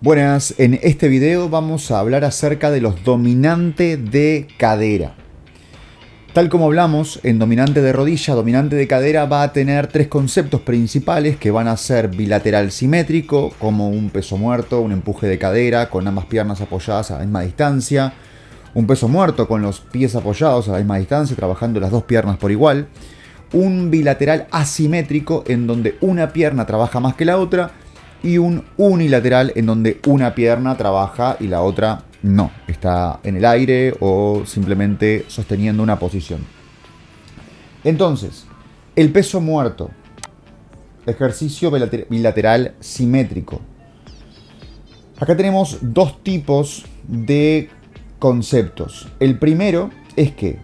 Buenas, en este video vamos a hablar acerca de los dominantes de cadera. Tal como hablamos, en dominante de rodilla, dominante de cadera va a tener tres conceptos principales que van a ser bilateral simétrico, como un peso muerto, un empuje de cadera con ambas piernas apoyadas a la misma distancia, un peso muerto con los pies apoyados a la misma distancia, trabajando las dos piernas por igual, un bilateral asimétrico en donde una pierna trabaja más que la otra, y un unilateral en donde una pierna trabaja y la otra no, está en el aire o simplemente sosteniendo una posición. Entonces, el peso muerto, ejercicio bilateral simétrico. Acá tenemos dos tipos de conceptos. El primero es que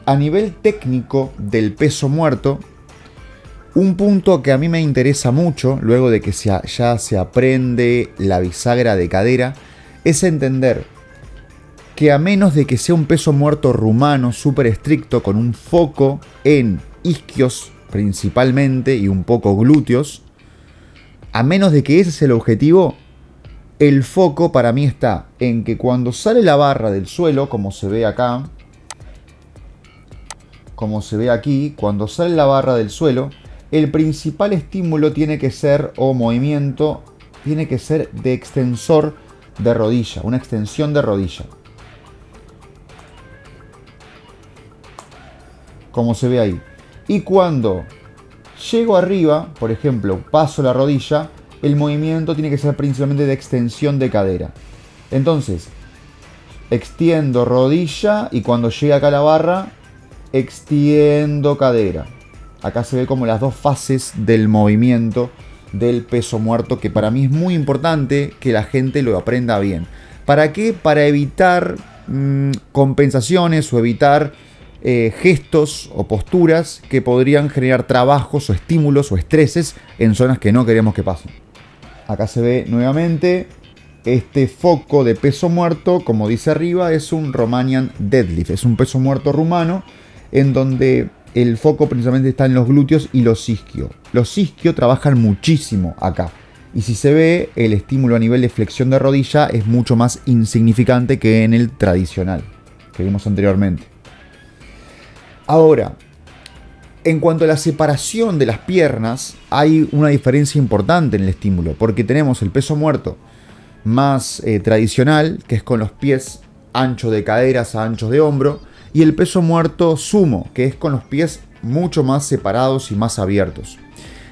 a nivel técnico del peso muerto, un punto que a mí me interesa mucho, luego de que ya se aprende la bisagra de cadera, es entender que a menos de que sea un peso muerto rumano súper estricto, con un foco en isquios principalmente y un poco glúteos, a menos de que ese sea el objetivo, el foco para mí está en que cuando sale la barra del suelo, como se ve acá, como se ve aquí, cuando sale la barra del suelo, el principal estímulo tiene que ser, o movimiento, tiene que ser de extensor de rodilla, una extensión de rodilla. Como se ve ahí. Y cuando llego arriba, por ejemplo, paso la rodilla, el movimiento tiene que ser principalmente de extensión de cadera. Entonces, extiendo rodilla y cuando llega acá la barra, extiendo cadera. Acá se ve como las dos fases del movimiento del peso muerto, que para mí es muy importante que la gente lo aprenda bien. ¿Para qué? Para evitar compensaciones o evitar gestos o posturas que podrían generar trabajos o estímulos o estreses en zonas que no queremos que pasen. Acá se ve nuevamente este foco de peso muerto, como dice arriba, es un Romanian deadlift, es un peso muerto rumano en donde el foco principalmente está en los glúteos y los isquios. Los isquios trabajan muchísimo acá. Y si se ve, el estímulo a nivel de flexión de rodilla es mucho más insignificante que en el tradicional, que vimos anteriormente. Ahora, en cuanto a la separación de las piernas, hay una diferencia importante en el estímulo, porque tenemos el peso muerto más tradicional, que es con los pies anchos de caderas a anchos de hombro, y el peso muerto sumo, que es con los pies mucho más separados y más abiertos.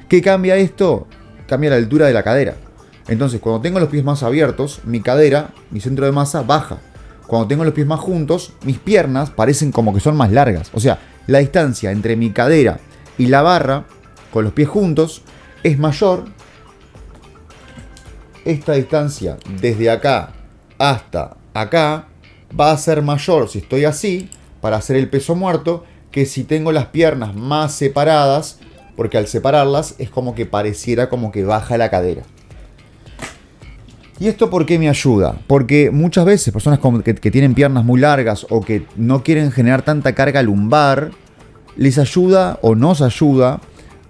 ¿Qué cambia esto? Cambia la altura de la cadera. Entonces, cuando tengo los pies más abiertos, mi cadera, mi centro de masa, baja. Cuando tengo los pies más juntos, mis piernas parecen como que son más largas. O sea, la distancia entre mi cadera y la barra, con los pies juntos, es mayor. Esta distancia, desde acá hasta acá, va a ser mayor si estoy así, para hacer el peso muerto, que si tengo las piernas más separadas, porque al separarlas es como que pareciera como que baja la cadera. ¿Y esto por qué me ayuda? Porque muchas veces personas que tienen piernas muy largas o que no quieren generar tanta carga lumbar, les ayuda o nos ayuda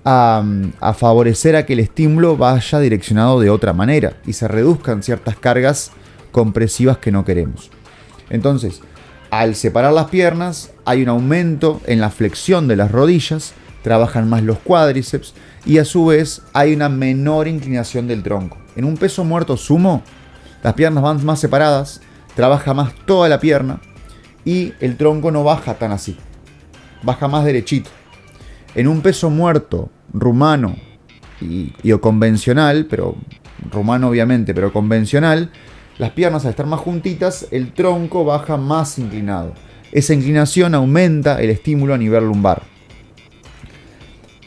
a favorecer a que el estímulo vaya direccionado de otra manera y se reduzcan ciertas cargas compresivas que no queremos. Entonces, al separar las piernas, hay un aumento en la flexión de las rodillas, trabajan más los cuádriceps y a su vez hay una menor inclinación del tronco. En un peso muerto sumo, las piernas van más separadas, trabaja más toda la pierna y el tronco no baja tan así, baja más derechito. En un peso muerto rumano y o convencional, pero rumano obviamente, pero convencional, las piernas al estar más juntitas, el tronco baja más inclinado. Esa inclinación aumenta el estímulo a nivel lumbar.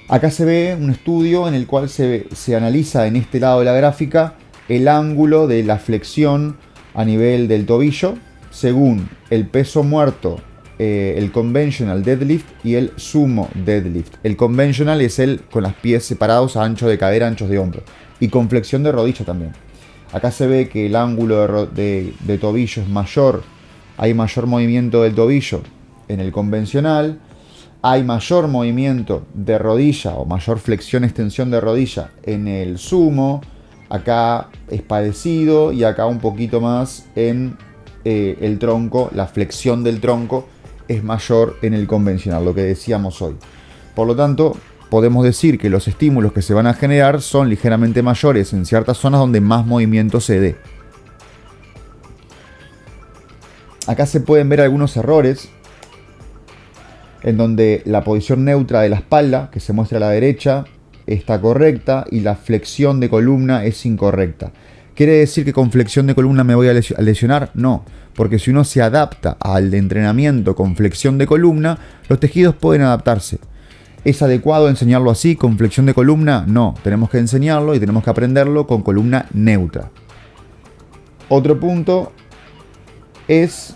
Acá se ve un estudio en el cual se analiza en este lado de la gráfica el ángulo de la flexión a nivel del tobillo según el peso muerto, el conventional deadlift y el sumo deadlift. El conventional es el con los pies separados a ancho de cadera, anchos de hombro y con flexión de rodilla también. Acá se ve que el ángulo de tobillo es mayor, hay mayor movimiento del tobillo en el convencional, hay mayor movimiento de rodilla o mayor flexión extensión de rodilla en el sumo, Acá es parecido y acá un poquito más en el tronco. La flexión del tronco es mayor en el convencional, lo que decíamos hoy. Por lo tanto, podemos decir que los estímulos que se van a generar son ligeramente mayores en ciertas zonas donde más movimiento se dé. Acá se pueden ver algunos errores en donde la posición neutra de la espalda, que se muestra a la derecha, está correcta y la flexión de columna es incorrecta. ¿Quiere decir que con flexión de columna me voy a lesionar? No, porque si uno se adapta al entrenamiento con flexión de columna, los tejidos pueden adaptarse. ¿Es adecuado enseñarlo así, con flexión de columna? No, tenemos que enseñarlo y tenemos que aprenderlo con columna neutra. Otro punto es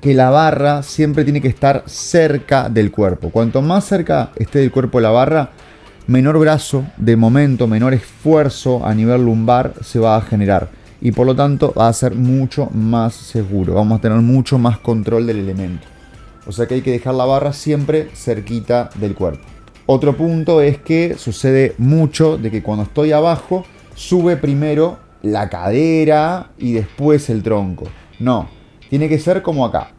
que la barra siempre tiene que estar cerca del cuerpo. Cuanto más cerca esté del cuerpo la barra, menor brazo de momento, menor esfuerzo a nivel lumbar se va a generar. Y por lo tanto va a ser mucho más seguro. Vamos a tener mucho más control del elemento. O sea que hay que dejar la barra siempre cerquita del cuerpo. Otro punto es que sucede mucho de que cuando estoy abajo, sube primero la cadera y después el tronco. No, tiene que ser como acá.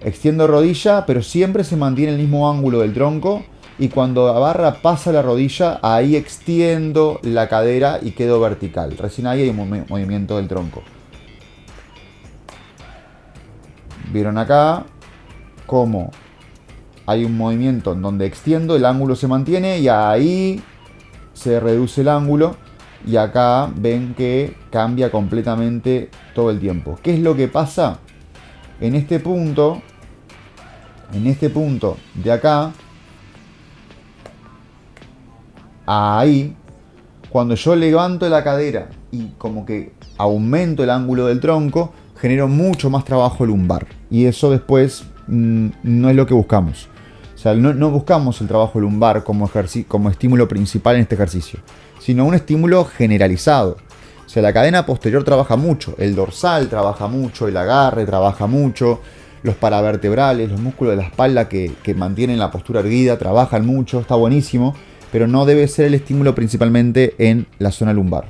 Extiendo rodilla, pero siempre se mantiene el mismo ángulo del tronco. Y cuando la barra pasa la rodilla, ahí extiendo la cadera y quedo vertical. Recién ahí hay un movimiento del tronco. ¿Vieron acá cómo hay un movimiento en donde extiendo, el ángulo se mantiene y ahí se reduce el ángulo? Y acá ven que cambia completamente todo el tiempo. ¿Qué es lo que pasa? En este punto de acá, ahí, cuando yo levanto la cadera y como que aumento el ángulo del tronco, genero mucho más trabajo lumbar. Y eso después no es lo que buscamos. O sea, no buscamos el trabajo lumbar como estímulo principal en este ejercicio, sino un estímulo generalizado. O sea, la cadena posterior trabaja mucho, el dorsal trabaja mucho, el agarre trabaja mucho, los paravertebrales, los músculos de la espalda que mantienen la postura erguida trabajan mucho, está buenísimo, pero no debe ser el estímulo principalmente en la zona lumbar.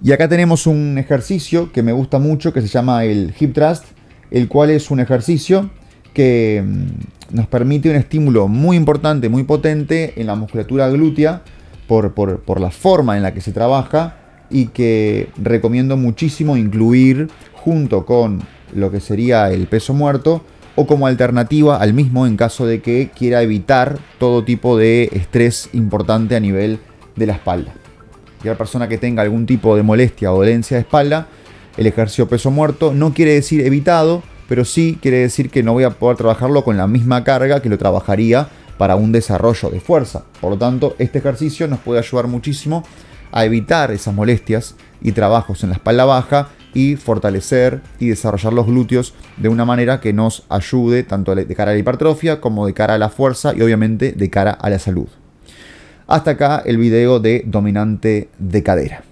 Y acá tenemos un ejercicio que me gusta mucho que se llama el hip thrust, el cual es un ejercicio que nos permite un estímulo muy importante, muy potente en la musculatura glútea por la forma en la que se trabaja, y que recomiendo muchísimo incluir junto con lo que sería el peso muerto o como alternativa al mismo en caso de que quiera evitar todo tipo de estrés importante a nivel de la espalda. Y a la persona que tenga algún tipo de molestia o dolencia de espalda, el ejercicio peso muerto no quiere decir evitado, pero sí quiere decir que no voy a poder trabajarlo con la misma carga que lo trabajaría para un desarrollo de fuerza. Por lo tanto, este ejercicio nos puede ayudar muchísimo a evitar esas molestias y trabajos en la espalda baja y fortalecer y desarrollar los glúteos de una manera que nos ayude tanto de cara a la hipertrofia como de cara a la fuerza y obviamente de cara a la salud. Hasta acá el video de dominante de cadera.